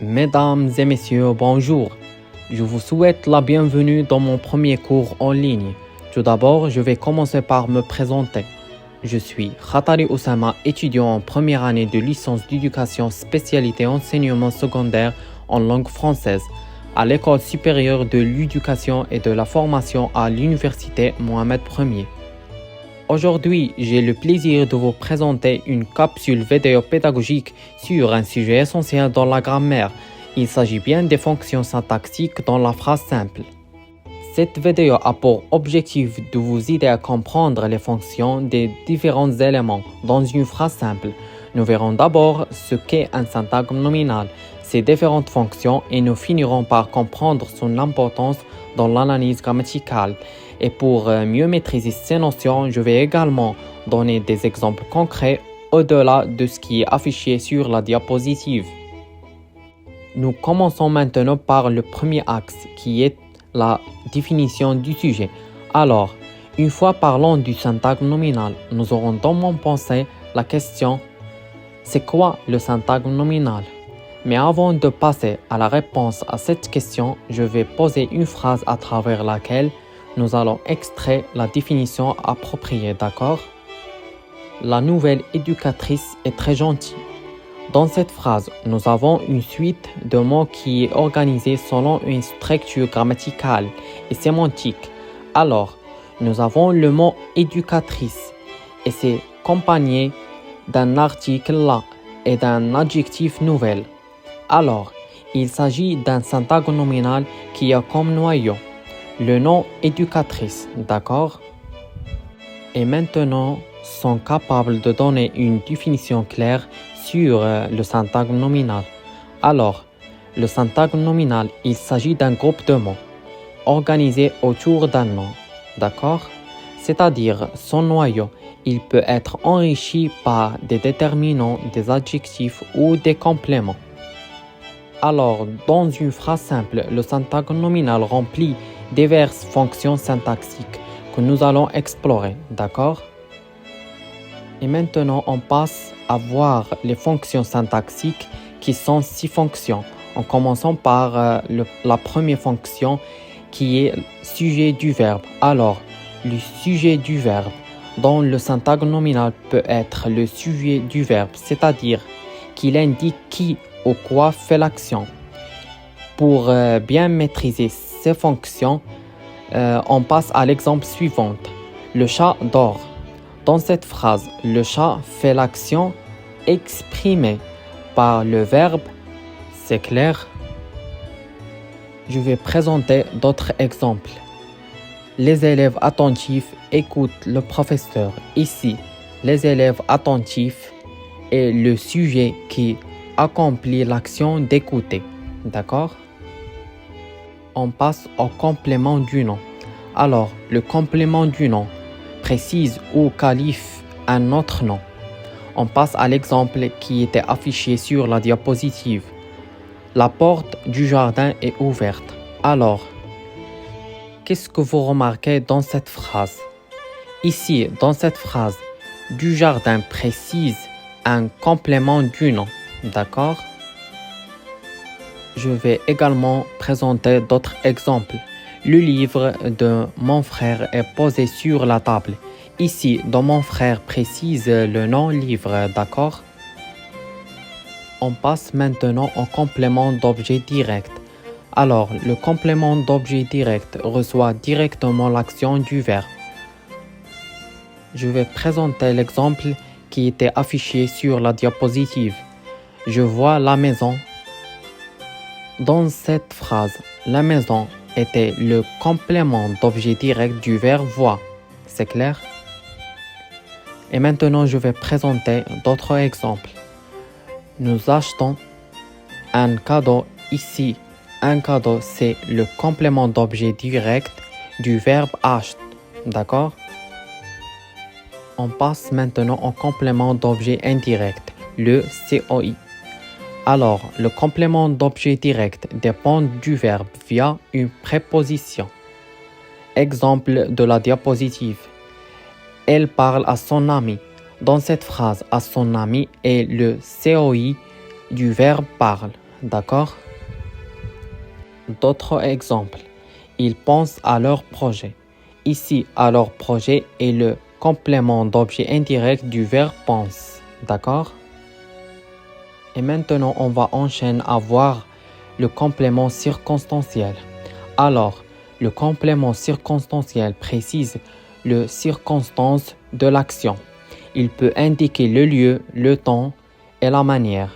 Mesdames et messieurs, bonjour. Je vous souhaite la bienvenue dans mon premier cours en ligne. Tout d'abord, je vais commencer par me présenter. Je suis Khatari Oussama, étudiant en première année de licence d'éducation spécialité enseignement secondaire en langue française à l'École supérieure de l'éducation et de la formation à l'Université Mohamed Ier. Aujourd'hui, j'ai le plaisir de vous présenter une capsule vidéo pédagogique sur un sujet essentiel dans la grammaire. Il s'agit bien des fonctions syntaxiques dans la phrase simple. Cette vidéo a pour objectif de vous aider à comprendre les fonctions des différents éléments dans une phrase simple. Nous verrons d'abord ce qu'est un syntagme nominal, ses différentes fonctions et nous finirons par comprendre son importance dans l'analyse grammaticale. Et pour mieux maîtriser ces notions, je vais également donner des exemples concrets au-delà de ce qui est affiché sur la diapositive. Nous commençons maintenant par le premier axe qui est la définition du sujet. Alors, une fois parlant du syntagme nominal, nous aurons dans mon pensée la question « C'est quoi le syntagme nominal ?» Mais avant de passer à la réponse à cette question, je vais poser une phrase à travers laquelle nous allons extraire la définition appropriée, d'accord? La nouvelle éducatrice est très gentille. Dans cette phrase, nous avons une suite de mots qui est organisée selon une structure grammaticale et sémantique. Alors, nous avons le mot éducatrice et c'est accompagné d'un article là et d'un adjectif nouvel. Alors, il s'agit d'un syntagme nominal qui a comme noyau le nom éducatrice, d'accord? Et maintenant, sont capables de donner une définition claire sur le syntagme nominal. Alors, le syntagme nominal, il s'agit d'un groupe de mots organisé autour d'un nom, d'accord? C'est-à-dire son noyau, il peut être enrichi par des déterminants, des adjectifs ou des compléments. Alors, dans une phrase simple, le syntagme nominal remplit diverses fonctions syntaxiques que nous allons explorer, d'accord? Et maintenant, on passe à voir les fonctions syntaxiques qui sont 6 fonctions. En commençant par la première fonction qui est sujet du verbe. Alors, le sujet du verbe dans le syntagme nominal peut être le sujet du verbe, c'est-à-dire qu'il indique qui ou quoi fait l'action. Pour bien maîtriser ces fonctions, on passe à l'exemple suivant. Le chat dort. Dans cette phrase, le chat fait l'action exprimée par le verbe. C'est clair? Je vais présenter d'autres exemples. Les élèves attentifs écoutent le professeur. Ici, les élèves attentifs est le sujet qui accomplit l'action d'écouter. D'accord? On passe au complément du nom. Alors, le complément du nom précise ou qualifie un autre nom. On passe à l'exemple qui était affiché sur la diapositive. La porte du jardin est ouverte. Alors, qu'est-ce que vous remarquez dans cette phrase? Ici, dans cette phrase, du jardin précise un complément du nom. D'accord? Je vais également présenter d'autres exemples. Le livre de mon frère est posé sur la table. Ici, dans mon frère précise le nom livre, d'accord? On passe maintenant au complément d'objet direct. Alors, le complément d'objet direct reçoit directement l'action du verbe. Je vais présenter l'exemple qui était affiché sur la diapositive. Je vois la maison. Dans cette phrase, la maison était le complément d'objet direct du verbe voir. C'est clair? Et maintenant, je vais présenter d'autres exemples. Nous achetons un cadeau ici. Un cadeau, c'est le complément d'objet direct du verbe acheter. D'accord? On passe maintenant au complément d'objet indirect, le COI. Alors, le complément d'objet direct dépend du verbe via une préposition. Exemple de la diapositive. Elle parle à son ami. Dans cette phrase, à son ami est le COI du verbe parle. D'accord? D'autres exemples. Ils pensent à leur projet. Ici, à leur projet est le complément d'objet indirect du verbe pense. D'accord? Et maintenant, on va enchaîner à voir le complément circonstanciel. Alors, le complément circonstanciel précise le circonstance de l'action. Il peut indiquer le lieu, le temps et la manière.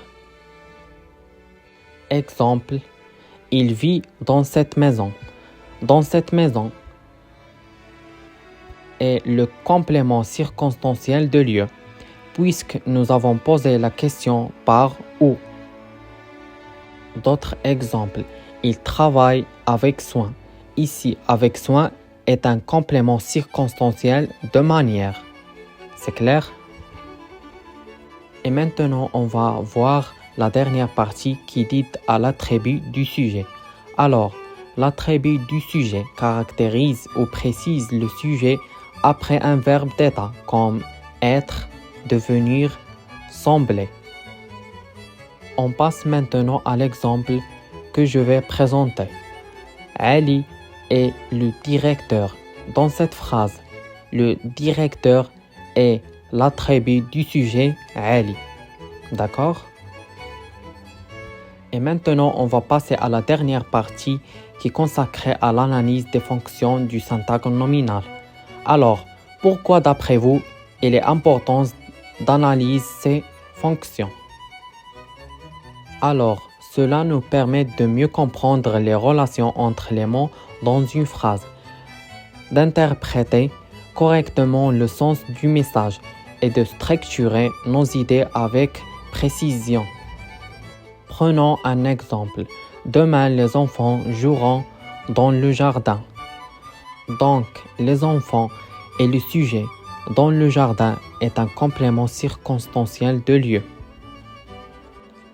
Exemple, il vit dans cette maison. Dans cette maison est le complément circonstanciel de lieu, puisque nous avons posé la question par où. D'autres exemples, il travaille avec soin. Ici, avec soin est un complément circonstanciel de manière. C'est clair? Et maintenant, on va voir la dernière partie qui dit à l'attribut du sujet. Alors, l'attribut du sujet caractérise ou précise le sujet après un verbe d'état comme être, devenir, sembler. On passe maintenant à l'exemple que je vais présenter. Ali est le directeur. Dans cette phrase, le directeur est l'attribut du sujet Ali. D'accord? Et maintenant, on va passer à la dernière partie qui est consacrée à l'analyse des fonctions du syntagme nominal. Alors, pourquoi d'après vous, il est important d'analyser ces fonctions? Alors, cela nous permet de mieux comprendre les relations entre les mots dans une phrase, d'interpréter correctement le sens du message et de structurer nos idées avec précision. Prenons un exemple. Demain, les enfants joueront dans le jardin. Donc, les enfants et le sujet dans le jardin est un complément circonstanciel de lieu.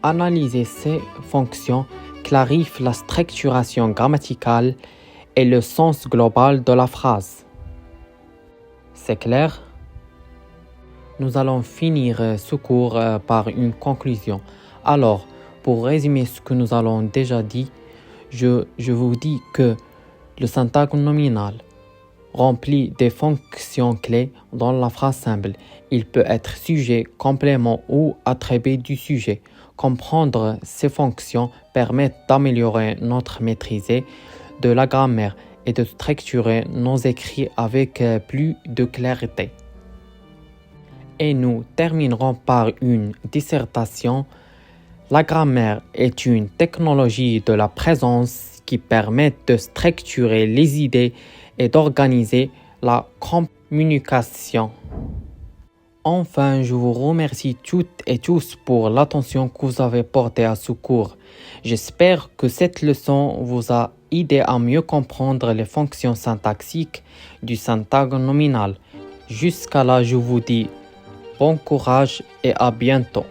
Analyser ces fonctions clarifie la structuration grammaticale et le sens global de la phrase. C'est clair? Nous allons finir ce cours par une conclusion. Alors, pour résumer ce que nous avons déjà dit, je vous dis que le syntagme nominal remplit des fonctions clés dans la phrase simple. Il peut être sujet, complément ou attribut du sujet. Comprendre ces fonctions permet d'améliorer notre maîtrise de la grammaire et de structurer nos écrits avec plus de clarté. Et nous terminerons par une dissertation. La grammaire est une technologie de la présence qui permet de structurer les idées et d'organiser la communication. Enfin, je vous remercie toutes et tous pour l'attention que vous avez portée à ce cours. J'espère que cette leçon vous a aidé à mieux comprendre les fonctions syntaxiques du syntagme nominal. Jusqu'à là, je vous dis bon courage et à bientôt.